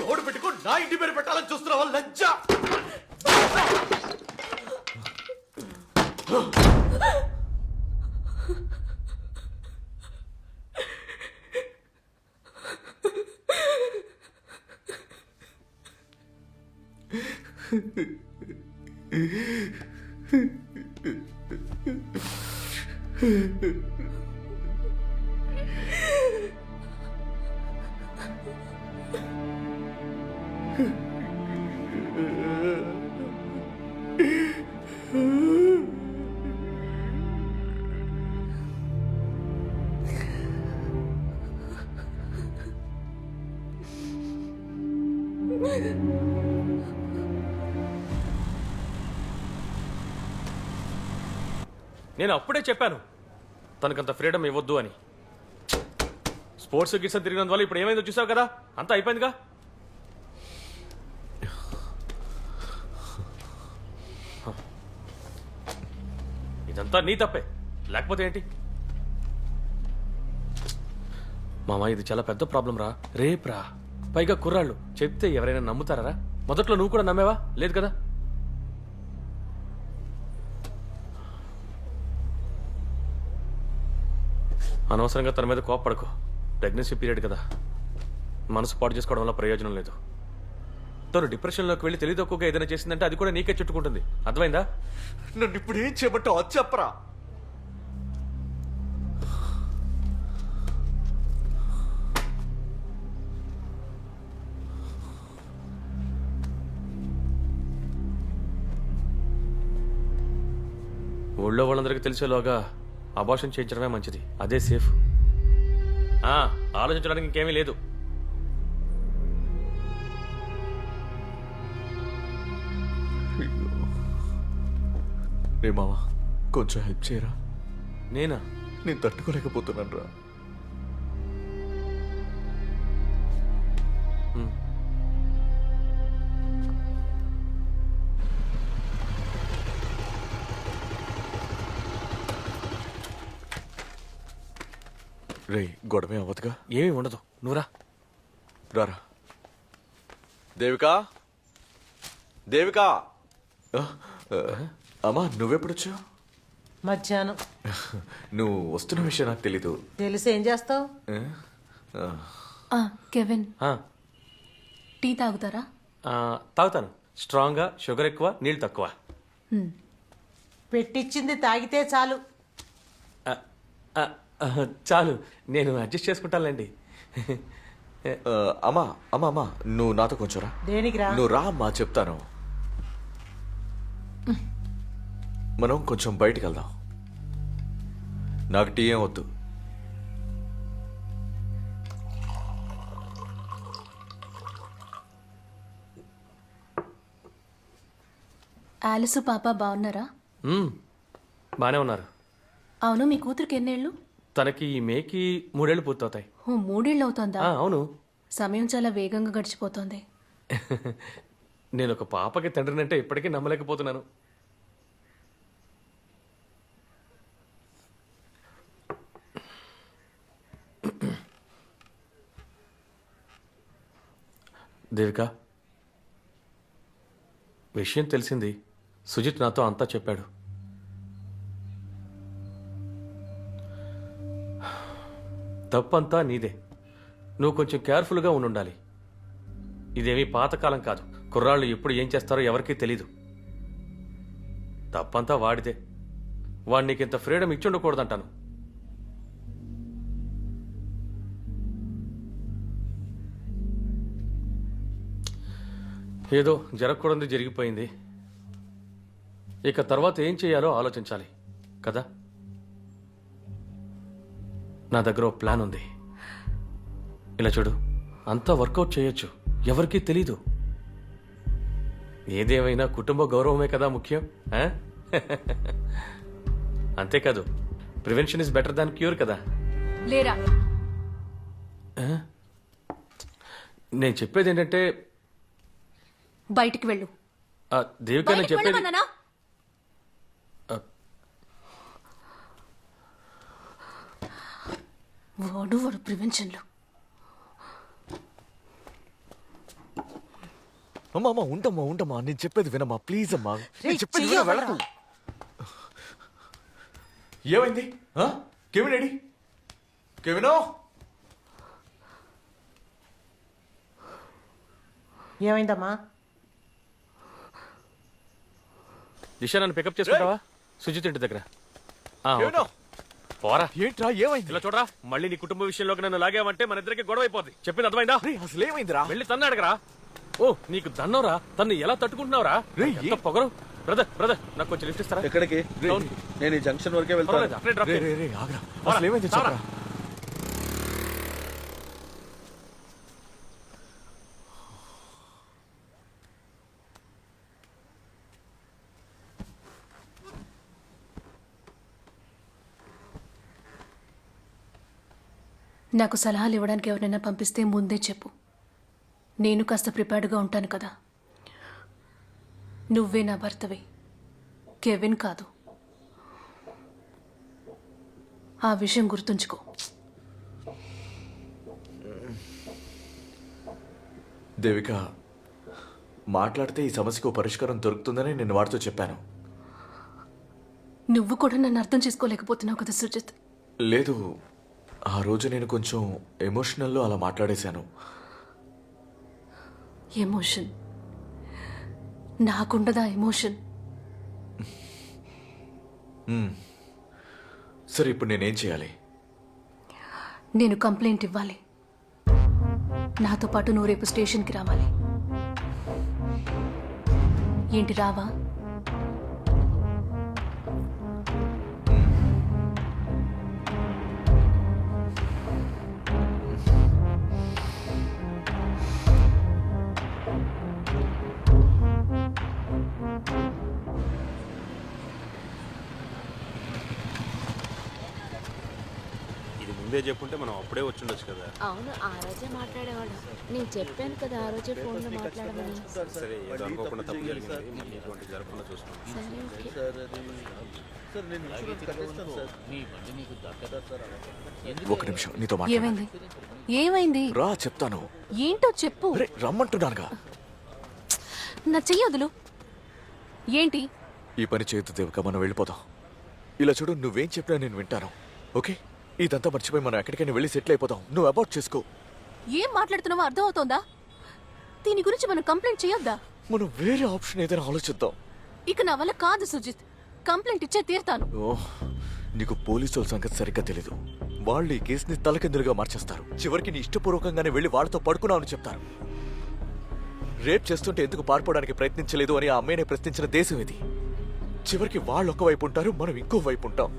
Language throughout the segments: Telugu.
ఎవడు పెట్టుకో నా ఇంటి పేరు పెట్టాలని చూస్తున్నావా? లజ్జ. నేను అప్పుడే చెప్పాను తనకంత ఫ్రీడమ్ ఇవ్వద్దు అని. స్పోర్ట్స్ గిట్స్ తిరిగినందువల్ల ఇప్పుడు ఏమైందో చూసావు కదా, అంతా అయిపోయిందిగా. ఇదంతా నీ తప్పే, లేకపోతే ఏంటి? మామ ఇది చాలా పెద్ద ప్రాబ్లం రా, రేప్రా. పైగా కుర్రాళ్ళు చెప్తే ఎవరైనా నమ్ముతారా? మొదట్లో నువ్వు కూడా నమ్మేవా? లేదు కదా. అనవసరంగా తన మీద కోప్పడకు. ప్రెగ్నెన్సీ పీరియడ్ కదా, మనసు పాటు చేసుకోవడం వల్ల ప్రయోజనం లేదు. తను డిప్రెషన్లోకి వెళ్ళి తెలియదు తక్కువగా ఏదైనా చేసిందంటే అది కూడా నీకే చుట్టుకుంటుంది. అర్థమైందా? నన్ను ఇప్పుడు ఏం చేయబట్టావు అది చెప్పరా? ఊళ్ళో వాళ్ళందరికీ తెలిసేలోగా అబార్షన్ చేయించడమే మంచిది, అదే సేఫ్. ఆలోచించడానికి ఇంకేమీ లేదు. రే మావా, కొంచెం హెల్ప్ చేయరా. నేనా? నేను తట్టుకోలేకపోతున్నాను రా. రే గొడవే అవ్వదుగా? ఏమీ ఉండదు, నువ్వురా. రారా. దేవికా, దేవికా. అమ్మా నువ్వెప్పుడొచ్చావు? మధ్యాహ్నం. నువ్వు వస్తున్న విషయం నాకు తెలీదు. తెలిసి ఏం చేస్తావు? కెవిన్, టీ తాగుతారా? తాగుతాను. స్ట్రాంగ్గా, షుగర్ ఎక్కువ, నీళ్ళు తక్కువ. పెట్టించింది తాగితే చాలు. చాలు, నేను అడ్జస్ట్ చేసుకుంటానులేండి. అమ్మా అమ్మా అమ్మా నువ్వు నాతో కొంచెం రా. దేనికి రా? నువ్వు రా అమ్మా, చెప్తాను. మనం కొంచెం బయటికి వెళ్దాం. నాకు టీ ఏం వద్దు. ఆలిసు పాప బాగున్నారా? బాగానే ఉన్నారు. అవును, మీ కూతురికి ఎన్నేళ్ళు? తనకి ఈ మేకి 3 ఏళ్ళు పూర్తవుతాయి. 3 ఏళ్ళు అవుతోందా? అవును. సమయం చాలా వేగంగా గడిచిపోతోంది. నేను ఒక పాపకి తండ్రినంటే ఇప్పటికీ నమ్మలేకపోతున్నాను. దేవిక, విషయం తెలిసింది. సుజిత్ నాతో అంతా చెప్పాడు. తప్పంతా నీదే. నువ్వు కొంచెం కేర్ఫుల్గా ఉండాలి. ఇదేమీ పాతకాలం కాదు. కుర్రాళ్ళు ఎప్పుడు ఏం చేస్తారో ఎవరికీ తెలీదు. తప్పంతా వాడిదే. వాడు నీకింత ఫ్రీడమ్ ఇచ్చి ఉండకూడదంటాను. ఏదో జరగకూడదు జరిగిపోయింది. ఇక తర్వాత ఏం చేయాలో ఆలోచించాలి కదా. నా దగ్గర ఓ ప్లాన్ ఉంది. ఇలా చూడు, అంతా వర్కౌట్ చేయొచ్చు, ఎవరికీ తెలీదు. ఏదేమైనా కుటుంబ గౌరవమే కదా ముఖ్యం. అంతేకాదు, prevention is better than cure కదా. లేరా? నేను చెప్పేది ఏంటంటే, బయటికి వెళ్ళు. దేవిక నేను చెప్పేది వాడు ప్రివెన్షన్లో. అమ్మా అమ్మా ఉండమ్మా నేను చెప్పేది వినమ్మా ప్లీజ్ అమ్మా నేను చెప్పేది చెయ్యి విను, వెళ్ళకు. ఏమైంది కెవిన్ ఏడి కెవినో ఏమైందమ్మా? దిశ నన్ను పికప్ చేసుకుంటావా సుజిత్ ఇంటి దగ్గర? ఆ, ఓకే. కెవినో పోరా. ఏంట్రా ఏమైంది? ఇలా చూడరా, మళ్ళీ నీ కుటుంబ విషయంలోకి నన్ను లాగావంటే మన ఇద్దరికి గొడవ అయిపోద్ది. చెప్పింది అర్థమైందా? రేయ్, అసలు ఏమైందిరా? వెళ్ళి తన్ను అడగరా. ఓ నీకు దన్నవరా, తన్ని ఎలా తట్టుకుంటున్నావురా? రేయ్, ఎంత పొగరు. బ్రదర్ నాకు కొంచెం లిఫ్ట్ ఇస్తారా? ఎక్కడికి? టౌన్. నేను ఈ జంక్షన్ వరకే వెళ్తాను. పర్వాలేదు, అక్కడే డ్రాప్ రే చేయి. రే రే ఆగ్రా పోరా, అసలు ఏమైంది చావరా. చెప్పరా? నాకు సలహాలు ఇవ్వడానికి ఎవరైనా పంపిస్తే ముందే చెప్పు. నేను కాస్త ప్రిపేర్డ్గా ఉంటాను కదా. నువ్వే నా భర్తవి, కెవిన్ కాదు. ఆ విషయం గుర్తుంచుకో. దేవిక మాట్లాడితే ఈ సమస్యకు పరిష్కారం దొరుకుతుందని నేను వాడితో చెప్పాను. నువ్వు కూడా నన్ను అర్థం చేసుకోలేకపోతున్నావు కదా సుజిత్. లేదు, ఆ రోజు నేను కొంచెం ఎమోషనల్లో అలా మాట్లాడేశాను. ఎమోషన్ నాకుండదా? ఎమోషన్ సరే ఇప్పుడు నేనేం చేయాలి? నేను కంప్లైంట్ ఇవ్వాలి. నాతో పాటు నువ్వు రేపు స్టేషన్కి రావాలి. ఏంటి రావా? ఇది ముందే చెప్పుంటే మనం అప్పుడే వచ్చుండొచ్చు కదా. అవును, ఆ రోజే మాట్లాడేవాడు. నేను చెప్పాను కదా ఆ రోజే ఫోన్లో మాట్లాడమని. సరే, ఏదో అనుకోకుండా తప్పు జరిగింది, మళ్ళీ ఇటువంటి జరగకుండా చూసుకున్నాం. సరే, ఓకే. ఒక నిమిషం నీతో మాట్లాడాలి. ఏమైంది? ఏమైంది? రా చెప్తాను. ఏంటో చెప్పు. రే రమ్మంటున్నానుగా. నా చెయ్యొదులు. ఏంటి? ఈ పని చేయొద్దు దేవిక, మనం వెళ్ళిపోదాం. ఇలా చూడు, నువ్వేం చెప్పినా నేను వింటాను. ఓకే, ఇదంతా మర్చిపోయి మనం ఎక్కడికైనా వెళ్ళి సెటిల్ అయిపోదాం. నువ్వు అబౌట్ చేసుకో. ఏం మాట్లాడుతున్నావో అర్థమవుతోందా? దీని గురించి మనం కంప్లైంట్ చేయొద్దా? మనం వేరే ఆప్షన్ ఏదైనా ఆలోచిద్దాం. ఇక నా వల్ల కాదు సుజిత్. కంప్లైంట్ ఇచ్చే తీరుతాను. ఓ, నీకు పోలీసుల సంగతి సరిగ్గా తెలీదు. వాళ్ళు ఈ కేసుని తలకిందులుగా మార్చేస్తారు. చివరికి నీ ఇష్టపూర్వకంగానే వెళ్ళి వాళ్ళతో పడుకున్నావని చెప్తారు. రేప్ చేస్తుంటే ఎందుకు పారిపోవడానికి ప్రయత్నించలేదు అని ఆ అమ్మాయిని ప్రశ్నించిన దేశం ఇది. చివరికి వాళ్ళు ఒక వైపు ఉంటారు, మనం ఇంకో వైపు ఉంటాం.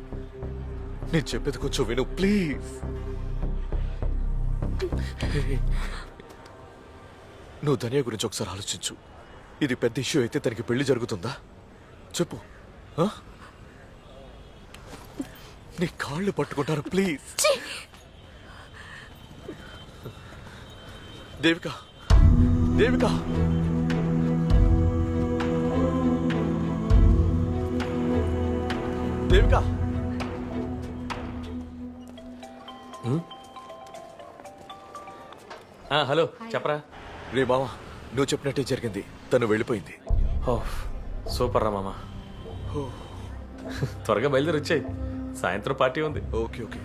నేను చెప్పేది కొంచెం విను ప్లీజ్. నువ్వు ధనియా గురించి ఒకసారి ఆలోచించు. ఇది పెద్ద ఇష్యూ అయితే తనకి పెళ్లి జరుగుతుందా చెప్పు. ఆ? నీ కాళ్ళు పట్టుకుంటాను ప్లీజ్. దేవిక దేవిక దేవిక హలో, చెప్పరా. రే మామ, నువ్వు చెప్పినట్టే జరిగింది. తను వెళ్ళిపోయింది. ఓ సూపర్ రా మామ. త్వరగా బయలుదేరి వచ్చాయి, సాయంత్రం పార్టీ ఉంది. Okay okay